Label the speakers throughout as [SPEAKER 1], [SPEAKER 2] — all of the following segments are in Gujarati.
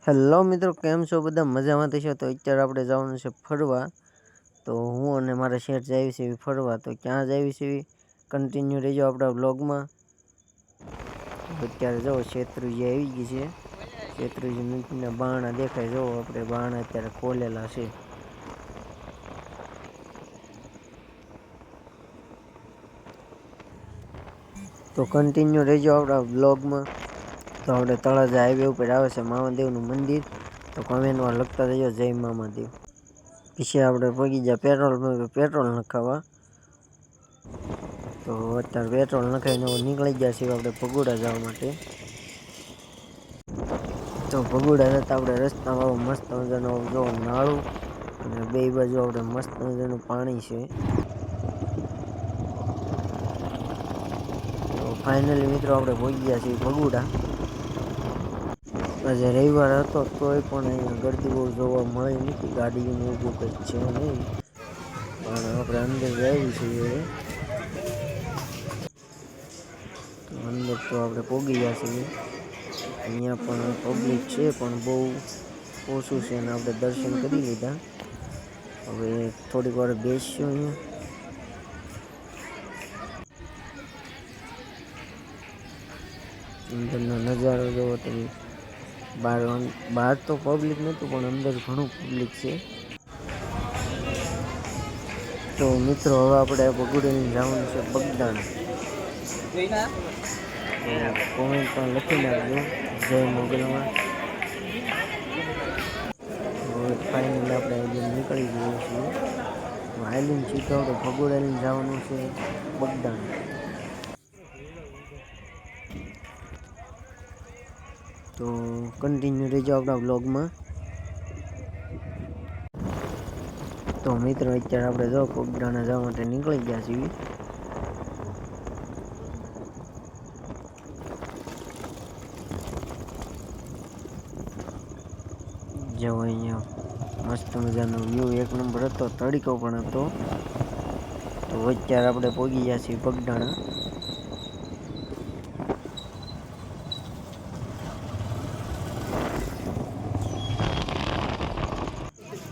[SPEAKER 1] હેલો મિત્રો, કેમ છો? બધા મજામાં થશો? તો અત્યારે આપણે જવાનું છે ફરવા. તો હું અને મારા શેઠ જાવી છે ફરવા. તો ક્યાં જાવી છે કન્ટિન્યુ રહેજો આપણા બ્લોગમાં. અત્યારે જો શેત્રુજી આવી ગઈ છે. શેત્રુજી નદીના બાણા દેખાય, જો આપણે બાણા અત્યારે ખોલેલા છે. તો કન્ટિન્યુ રહેજો આપણા બ્લોગમાં. તો આપણે તળાજા હાઈવે ઉપર આવે છે મામાદેવનું મંદિર. તો કોમેન્ટમાં લખતા રહેજો જય મામાદેવ. પછી આપણે પગી ગયા પેટ્રોલ નખાવા. તો અત્યારે પેટ્રોલ નખાઈને નીકળી ગયા છીએ આપણે ભગોડા જવા માટે. તો ભગોડા જતા આપણે રસ્તામાં મસ્ત મજાનું જો નાળું અને બે બાજુ આપણે મસ્ત મજાનું પાણી છે. તો ફાઇનલી મિત્રો આપણે પહોંચી ગયા છીએ ભગોડા. આજે રવિવાર હતો તોય પણ અહીંયા ગળદી બહુ જોવા મળે નથી, ગાડીઓને એવું બહુ કંઈ છે નહીં. પણ આપણે અંદર જઈએ છીએ હવે. તો અંદર તો આપણે પહોંચી ગયા છીએ. અહીંયા પણ પબ્લિક છે પણ બહુ ઓછું છે અને આપણે દર્શન કરી લીધા. હવે થોડીક વાર બેસીશું અહીંયા. અંદરનો નજારો જોવો તમે. બહાર તો પબ્લિક નહોતું પણ અંદર ઘણું પબ્લિક છે. તો મિત્રો હવે આપણે ભગોડાને જવાનું છે બગદાણા. તો કોમેન્ટ પણ લખી નાખજો જય મોગલમાં. હવે ફાઇનલી આપણે અહીંયા નીકળી જઈએ છીએ. આઈલીને સીધો આપણે ભગોડા જવાનું છે બગદાણા. તો કન્ટિન્યુ રહેજો આપણા બ્લોગમાં. તો મિત્રો અત્યારે આપણે જો બગદાણા જવા માટે નીકળી ગયા છીએ. જો અહીંયા મસ્ત મજાનો વ્યૂ એક નંબર હતો, તડકો પણ હતો. તો અત્યારે આપણે પહોંચી ગયા છીએ બગદાણા.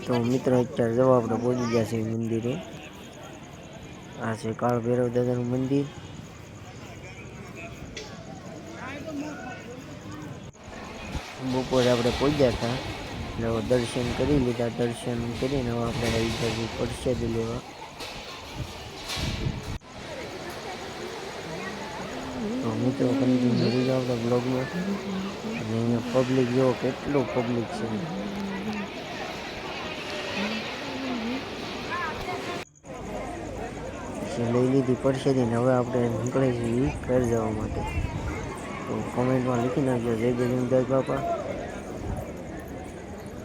[SPEAKER 1] તો મિત્રો અત્યારે જવા આપણે પહોંચી ગયા છીએ મંદિરે. આ છે કાળ ભૈરવ દાદાનું મંદિર. બપોરે આપણે પહોંચ્યા હતા એટલે હવે દર્શન કરી લીધા. દર્શન કરીને હવે આપણે આવી ગયા પ્રસાદી લેવા. તો મિત્રો કન્ટિન્યુ રહી જાઓ આપણા બ્લોગમાં. અને અહીંયા પબ્લિક જો કેટલું પબ્લિક છે. લઈ લીધી પ્રસાદી ને હવે આપણે નીકળી છીએ ઘર જવા માટે. તો કોમેન્ટમાં લખી નાખજો જય ગજેન્દ્ર બાપા.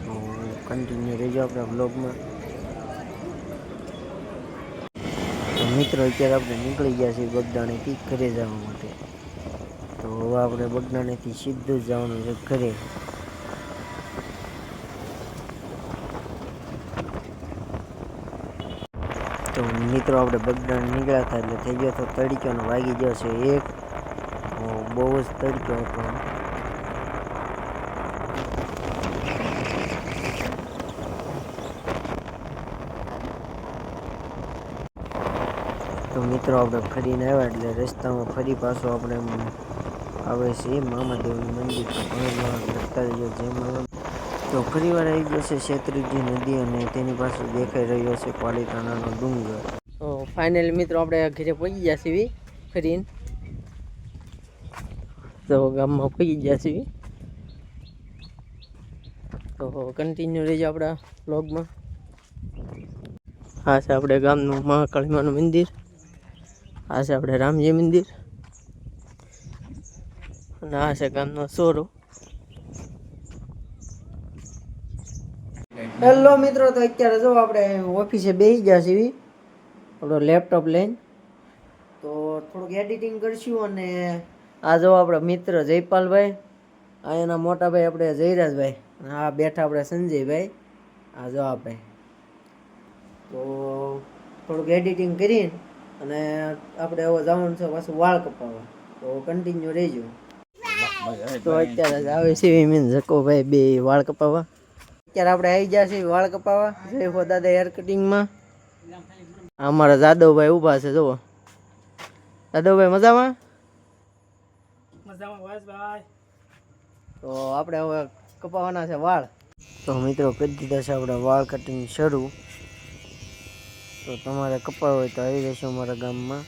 [SPEAKER 1] તો કન્ટિન્યુ રહેજો આપણા બ્લોગમાં. તો મિત્રો અત્યારે આપણે નીકળી ગયા છીએ બગદાણાથી ઘરે જવા માટે. તો હવે આપણે બગદાણાથી સીધું જ જવાનું છે ઘરે. તો મિત્રો આપણે બગદાણા નીકળ્યા હતા એટલે થઈ ગયો હતો તડક્યો ને વાગી ગયો છે 1. બહુ જ તડક્યો હતો. તો મિત્રો આપણે ફરીને આવ્યા એટલે રસ્તામાં ફરી પાછો આપણે આવે છે મામાદેવનું મંદિર. તો ઘણા લખતા રહીજો જય મામા. તો ફરી વાર આવી ગયો છે શેત્રુજી નદી અને તેની પાસે દેખાઈ રહ્યો છે પાલીતાણાનો ડુંગર. તો ફાઇનલી મિત્રો આપણે ઘરે પહોંચી ગયા છીએ ફરીને. તો ગામમાં પહોંચી ગયા છીએ. તો કન્ટિન્યુ રહીજો આપણા બ્લોગમાં. આ છે આપણે ગામનું મહાકાળીમાનું મંદિર. આ છે આપણે રામજી મંદિર અને આ છે ગામનો સોરો. હેલો મિત્રો, તો અત્યારે જો આપણે ઓફિસે બેસી ગયા છીએ આપણો લેપટોપ લઈને. તો થોડુંક એડિટિંગ કરશું અને આ જો આપણા મિત્ર જયપાલભાઈ, આ એના મોટા ભાઈ આપણે જયરાજભાઈ, આ બેઠા આપણે સંજયભાઈ, આ જો આપણે. તો થોડુંક એડિટિંગ કરીને અને આપણે હવે જવાનું છે પાછું વાળ કપાવવા. તો કન્ટિન્યુ રહેજો. તો અત્યારે જ આવે છે મીન જકો ભાઈ બે વાળ કપાવવા. અત્યારે આપણે આવી ગયા છીએ વાળ કપાવવા જય હો દાદા હેર કટિંગમાં. અમારા જાદવભાઈ ઊભા છે જુઓ. જાદવભાઈ મજામાં? તો આપણે હવે કપાવવાના છે વાળ. તો મિત્રો કરી દીધા છે આપણે વાળ કટિંગ શરૂ. તો તમારે કપાવવા હોય તો આવી જશો અમારા ગામમાં.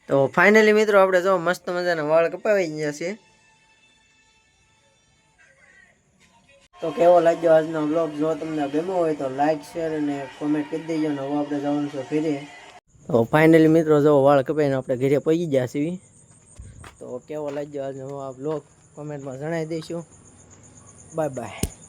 [SPEAKER 1] તો ફાઇનલી મિત્રો આપણે જો મસ્ત મજાના વાળ કપાવી ગયા છે. તો કેવો લાગ્યો આજનો બ્લોગ? જો તમને ગમ્યો હોય તો લાઈક શેર અને કોમેન્ટ કરી દેજો. ને હવે આપણે જવાનું છે ઘરે. તો ફાઇનલી મિત્રો જો વાળ કપાઈને આપણે ઘરે પહોંચી ગયા છીએ. તો કેવો લાગ્યો આજનો આ બ્લોગ કોમેન્ટમાં જણાવી દઈશું. Bye bye.